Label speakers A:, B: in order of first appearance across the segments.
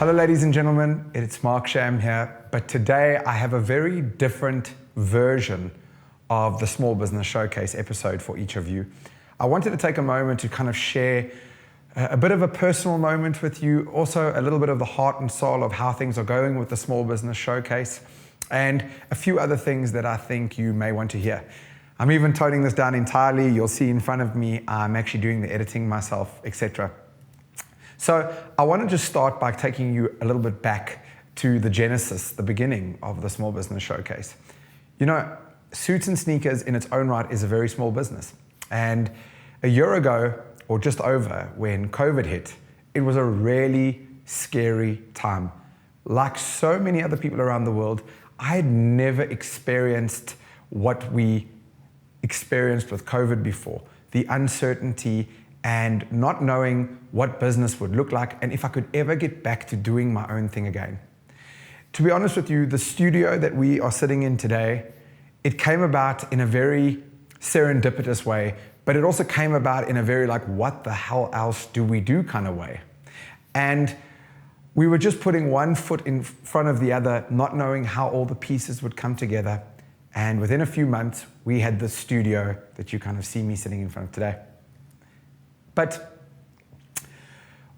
A: Hello ladies and gentlemen, it's Mark Sham here, but today I have a very different version of the Small Business Showcase episode for each of you. I wanted to take a moment to kind of share a bit of a personal moment with you, also a little bit of the heart and soul of how things are going with the Small Business Showcase, and a few other things that I think you may want to hear. I'm even toning this down entirely. You'll see in front of me, I'm actually doing the editing myself, etc. So I want to just start by taking you a little bit back to the genesis, the beginning of the Small Business Showcase. You know, suits and sneakers in its own right is a very small business. And a year ago, or just over, when COVID hit, it was a really scary time. Like so many other people around the world, I had never experienced what we experienced with COVID before. The uncertainty and not knowing what business would look like and if I could ever get back to doing my own thing again. To be honest with you, the studio that we are sitting in today, it came about in a very serendipitous way, but it also came about in a very like, what the hell else do we do kind of way. And we were just putting one foot in front of the other, not knowing how all the pieces would come together. And within a few months, we had the studio that you kind of see me sitting in front of today. But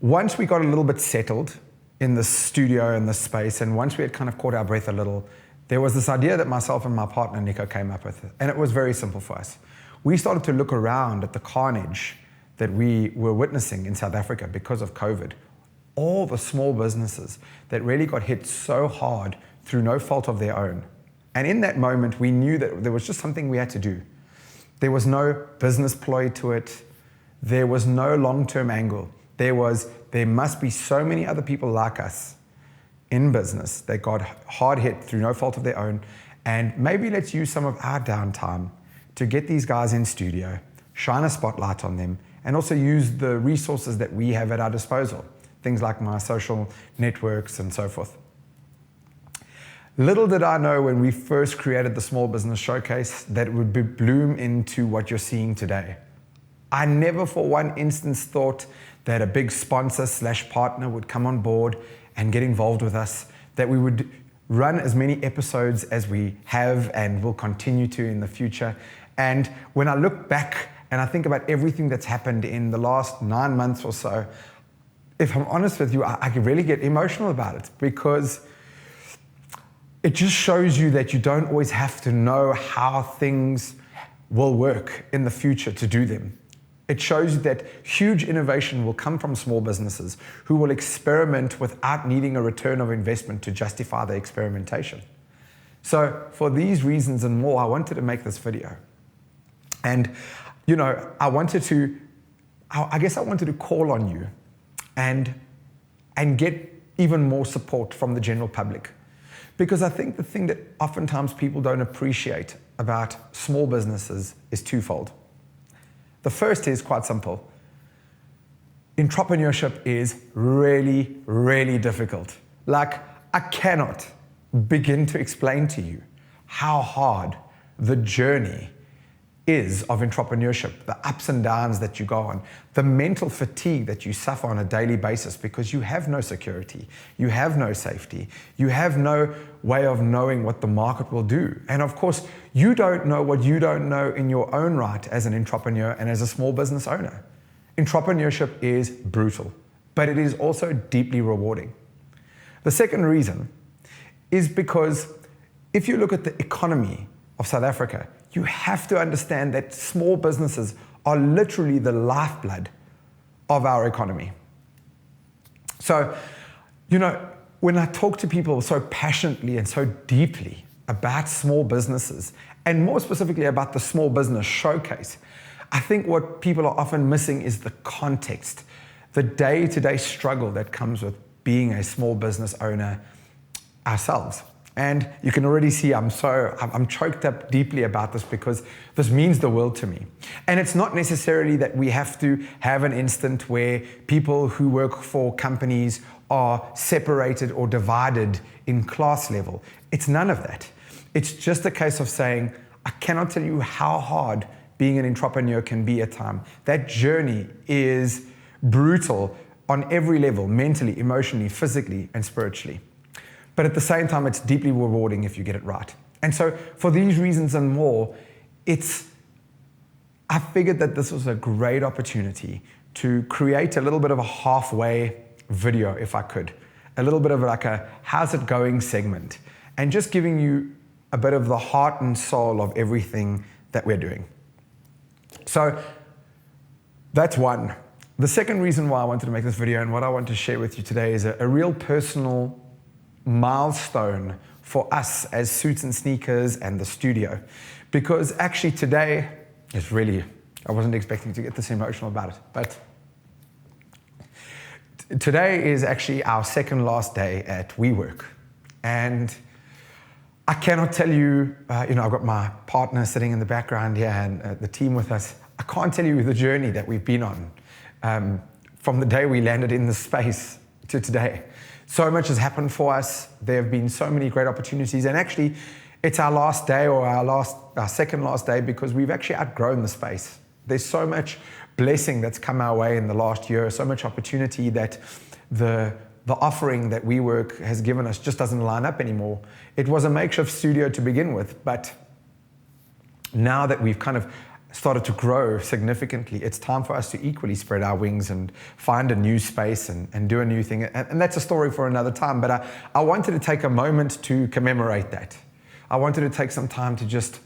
A: once we got a little bit settled in the studio and the space, and once we had kind of caught our breath a little, there was this idea that myself and my partner, Nico, came up with. And it was very simple for us. We started to look around at the carnage that we were witnessing in South Africa because of COVID. All the small businesses that really got hit so hard through no fault of their own. And in that moment, we knew that there was just something we had to do. There was no business ploy to it. There was no long-term angle. There must be so many other people like us in business that got hard hit through no fault of their own. And maybe let's use some of our downtime to get these guys in studio, shine a spotlight on them, and also use the resources that we have at our disposal. Things like my social networks and so forth. Little did I know when we first created the Small Business Showcase that it would bloom into what you're seeing today. I never for one instance thought that a big sponsor / partner would come on board and get involved with us, that we would run as many episodes as we have and will continue to in the future. And when I look back and I think about everything that's happened in the last 9 months or so, if I'm honest with you, I can really get emotional about it because it just shows you that you don't always have to know how things will work in the future to do them. It shows you that huge innovation will come from small businesses who will experiment without needing a return of investment to justify the experimentation. So for these reasons and more, I wanted to make this video. And, you know, I wanted to call on you and get even more support from the general public. Because I think the thing that oftentimes people don't appreciate about small businesses is twofold. The first is quite simple. Entrepreneurship is really, really difficult. Like, I cannot begin to explain to you how hard the journey is of entrepreneurship, the ups and downs that you go on, the mental fatigue that you suffer on a daily basis because you have no security, you have no safety, you have no way of knowing what the market will do. And of course, you don't know what you don't know in your own right as an entrepreneur and as a small business owner. Entrepreneurship is brutal, but it is also deeply rewarding. The second reason is because if you look at the economy of South Africa, you have to understand that small businesses are literally the lifeblood of our economy. So, you know, when I talk to people so passionately and so deeply about small businesses, and more specifically about the Small Business Showcase, I think what people are often missing is the context, the day-to-day struggle that comes with being a small business owner ourselves. And you can already see I'm choked up deeply about this because this means the world to me. And it's not necessarily that we have to have an instant where people who work for companies are separated or divided in class level. It's none of that. It's just a case of saying, I cannot tell you how hard being an entrepreneur can be at times. That journey is brutal on every level, mentally, emotionally, physically, and spiritually. But at the same time, it's deeply rewarding if you get it right. And so for these reasons and more, I figured that this was a great opportunity to create a little bit of a halfway video, if I could. A little bit of like a how's it going segment, and just giving you a bit of the heart and soul of everything that we're doing. So that's one. The second reason why I wanted to make this video and what I want to share with you today is a real personal milestone for us as Suits and Sneakers and the studio. Because actually today is really, I wasn't expecting to get this emotional about it, but today is actually our second last day at WeWork. And I cannot tell you, I've got my partner sitting in the background here and the team with us. I can't tell you the journey that we've been on from the day we landed in this space to today. So much has happened for us. There have been so many great opportunities. And actually, it's our last day or our second last day because we've actually outgrown the space. There's so much blessing that's come our way in the last year, so much opportunity that the offering that WeWork has given us just doesn't line up anymore. It was a makeshift studio to begin with, but now that we've kind of started to grow significantly, it's time for us to equally spread our wings and find a new space and do a new thing. And that's a story for another time, but I wanted to take a moment to commemorate that. I wanted to take some time to just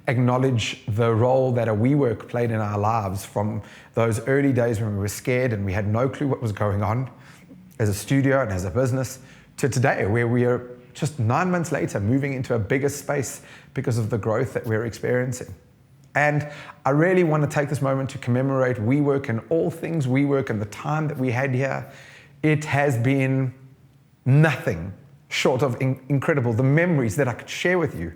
A: acknowledge the role that a WeWork played in our lives from those early days when we were scared and we had no clue what was going on as a studio and as a business, to today where we are just 9 months later moving into a bigger space because of the growth that we're experiencing. And I really want to take this moment to commemorate WeWork and all things WeWork and the time that we had here. It has been nothing short of incredible. The memories that I could share with you.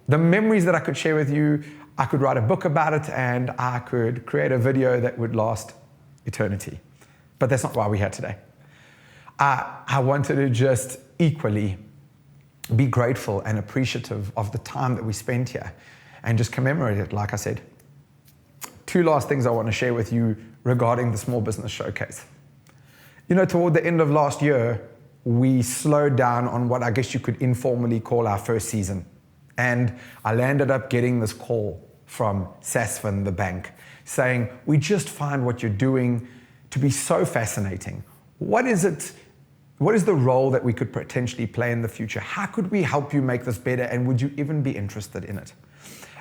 A: The memories that I could share with you, I could write a book about it and I could create a video that would last eternity. But that's not why we're here today. I wanted to just equally be grateful and appreciative of the time that we spent here and just commemorate it, like I said. Two last things I want to share with you regarding the Small Business Showcase. Toward the end of last year, we slowed down on what I guess you could informally call our first season. And I landed up getting this call from Sandton, the bank, saying, we just find what you're doing to be so fascinating. What is the role that we could potentially play in the future? How could we help you make this better? And would you even be interested in it?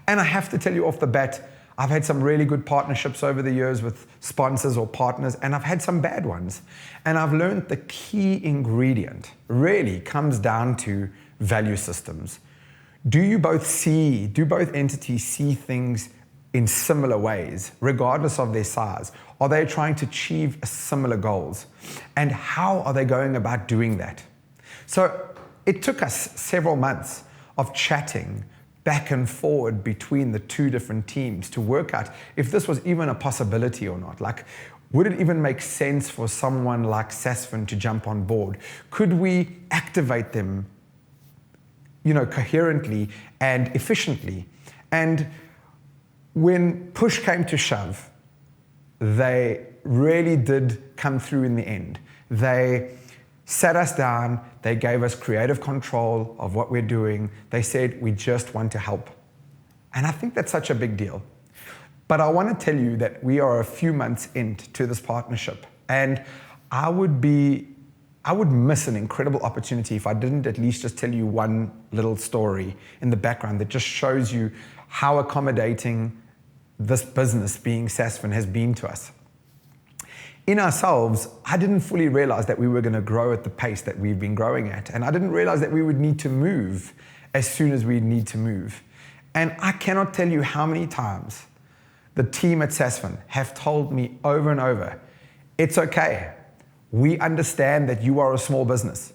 A: And I have to tell you off the bat, I've had some really good partnerships over the years with sponsors or partners, and I've had some bad ones. And I've learned the key ingredient really comes down to value systems. Do both entities see things in similar ways, regardless of their size? Are they trying to achieve similar goals? And how are they going about doing that? So it took us several months of chatting back and forward between the two different teams to work out if this was even a possibility or not. Like, would it even make sense for someone like Sandton to jump on board? Could we activate them, coherently and efficiently? And when push came to shove, they really did come through in the end. They sat us down, they gave us creative control of what we're doing. They said, we just want to help. And I think that's such a big deal. But I want to tell you that we are a few months into this partnership. And I would miss an incredible opportunity if I didn't at least just tell you one little story in the background that just shows you how accommodating this business being Sandton has been to us. In ourselves, I didn't fully realize that we were going to grow at the pace that we've been growing at. And I didn't realize that we would need to move as soon as we need to move. And I cannot tell you how many times the team at Sandton have told me over and over, it's okay. We understand that you are a small business.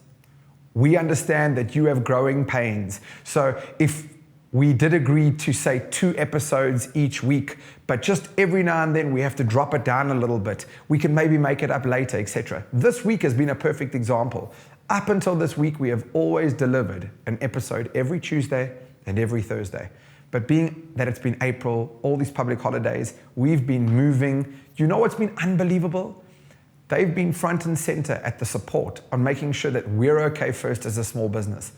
A: We understand that you have growing pains. So if we did agree to say 2 episodes each week, but just every now and then we have to drop it down a little bit. We can maybe make it up later, etc. This week has been a perfect example. Up until this week, we have always delivered an episode every Tuesday and every Thursday. But being that it's been April, all these public holidays, we've been moving. You know what's been unbelievable? They've been front and center at the support on making sure that we're okay first as a small business.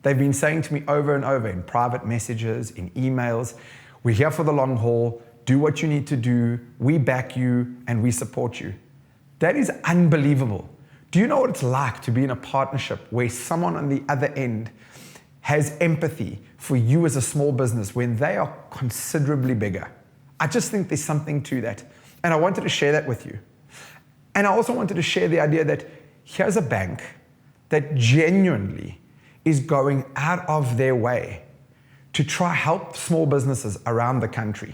A: They've been saying to me over and over in private messages, in emails, we're here for the long haul, do what you need to do, we back you, and we support you. That is unbelievable. Do you know what it's like to be in a partnership where someone on the other end has empathy for you as a small business when they are considerably bigger? I just think there's something to that. And I wanted to share that with you. And I also wanted to share the idea that here's a bank that genuinely is going out of their way to try help small businesses around the country.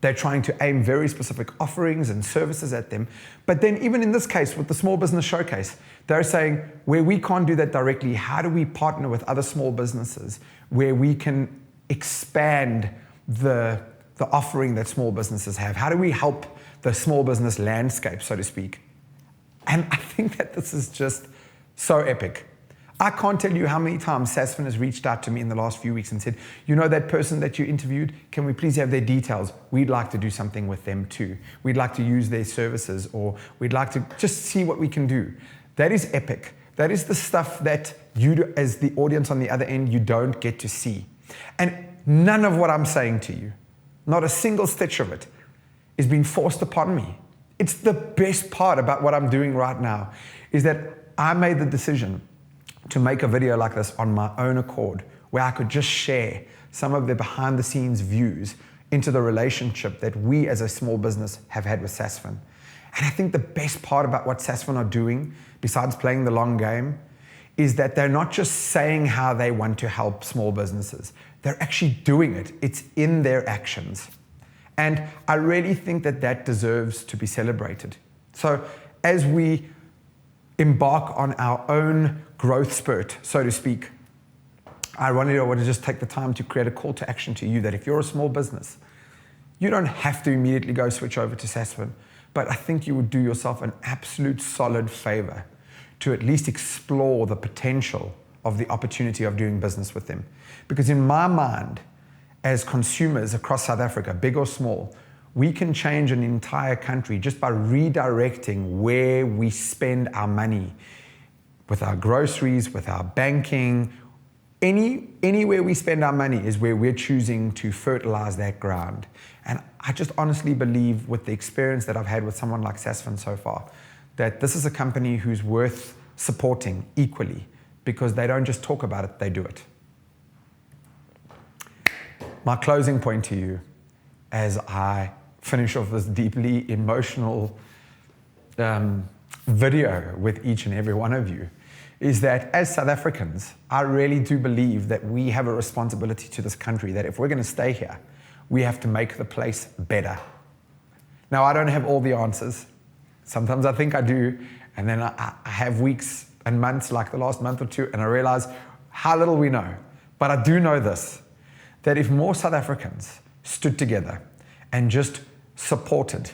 A: They're trying to aim very specific offerings and services at them. But then even in this case, with the Small Business Showcase, they're saying, where we can't do that directly, how do we partner with other small businesses where we can expand the offering that small businesses have? How do we help the small business landscape, so to speak? And I think that this is just so epic. I can't tell you how many times Sandton has reached out to me in the last few weeks and said, you know that person that you interviewed, can we please have their details? We'd like to do something with them too. We'd like to use their services, or we'd like to just see what we can do. That is epic. That is the stuff that you, as the audience on the other end, you don't get to see. And none of what I'm saying to you, not a single stitch of it, is being forced upon me. It's the best part about what I'm doing right now, is that I made the decision to make a video like this on my own accord, where I could just share some of the behind the scenes views into the relationship that we as a small business have had with Sandton. And I think the best part about what Sandton are doing, besides playing the long game, is that they're not just saying how they want to help small businesses. They're actually doing it. It's in their actions. And I really think that that deserves to be celebrated. So as we embark on our own growth spurt, so to speak, I want to just take the time to create a call to action to you that if you're a small business, you don't have to immediately go switch over to Sandton, but I think you would do yourself an absolute solid favor to at least explore the potential of the opportunity of doing business with them. Because in my mind, as consumers across South Africa, big or small, we can change an entire country just by redirecting where we spend our money, with our groceries, with our banking. Anywhere we spend our money is where we're choosing to fertilize that ground. And I just honestly believe, with the experience that I've had with someone like Sandton so far, that this is a company who's worth supporting equally, because they don't just talk about it, they do it. My closing point to you, as I finish off this deeply emotional video with each and every one of you, is that as South Africans, I really do believe that we have a responsibility to this country, that if we're going to stay here, we have to make the place better. Now, I don't have all the answers. Sometimes I think I do, and then I have weeks and months, like the last month or two, and I realize how little we know. But I do know this, that if more South Africans stood together and just supported,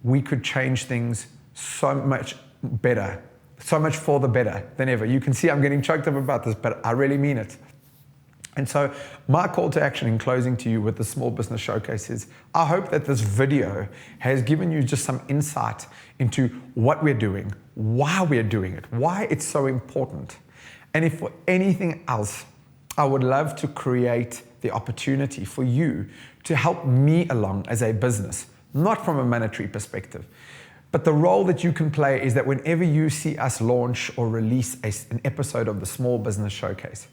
A: we could change things so much better, so much for the better than ever. You can see I'm getting choked up about this, but I really mean it. And so my call to action in closing to you with the Small Business Showcase is, I hope that this video has given you just some insight into what we're doing, why we're doing it, why it's so important. And if for anything else, I would love to create the opportunity for you to help me along as a business, not from a monetary perspective, but the role that you can play is that whenever you see us launch or release an episode of the Small Business Showcase,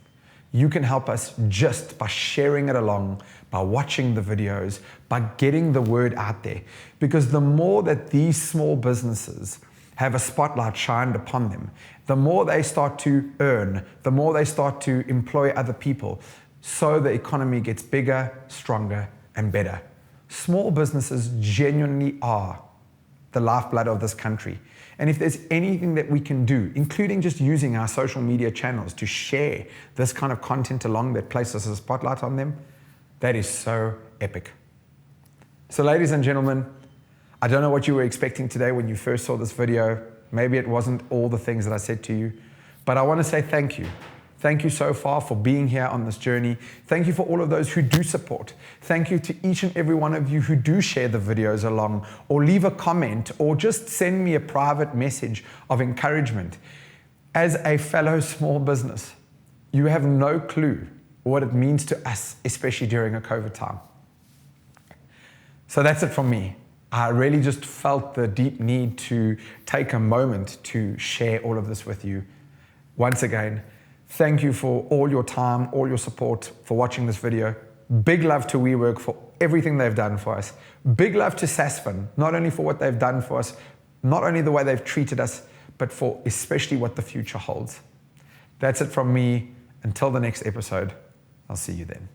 A: you can help us just by sharing it along, by watching the videos, by getting the word out there. Because the more that these small businesses have a spotlight shined upon them, the more they start to earn, the more they start to employ other people, so the economy gets bigger, stronger, and better. Small businesses genuinely are the lifeblood of this country. And if there's anything that we can do, including just using our social media channels to share this kind of content along that places a spotlight on them, that is so epic. So ladies and gentlemen, I don't know what you were expecting today when you first saw this video. Maybe it wasn't all the things that I said to you, but I want to say thank you. Thank you so far for being here on this journey. Thank you for all of those who do support. Thank you to each and every one of you who do share the videos along, or leave a comment, or just send me a private message of encouragement. As a fellow small business, you have no clue what it means to us, especially during a COVID time. So that's it from me. I really just felt the deep need to take a moment to share all of this with you. Once again, thank you for all your time, all your support, for watching this video. Big love to WeWork for everything they've done for us. Big love to Sandton, not only for what they've done for us, not only the way they've treated us, but for especially what the future holds. That's it from me. Until the next episode, I'll see you then.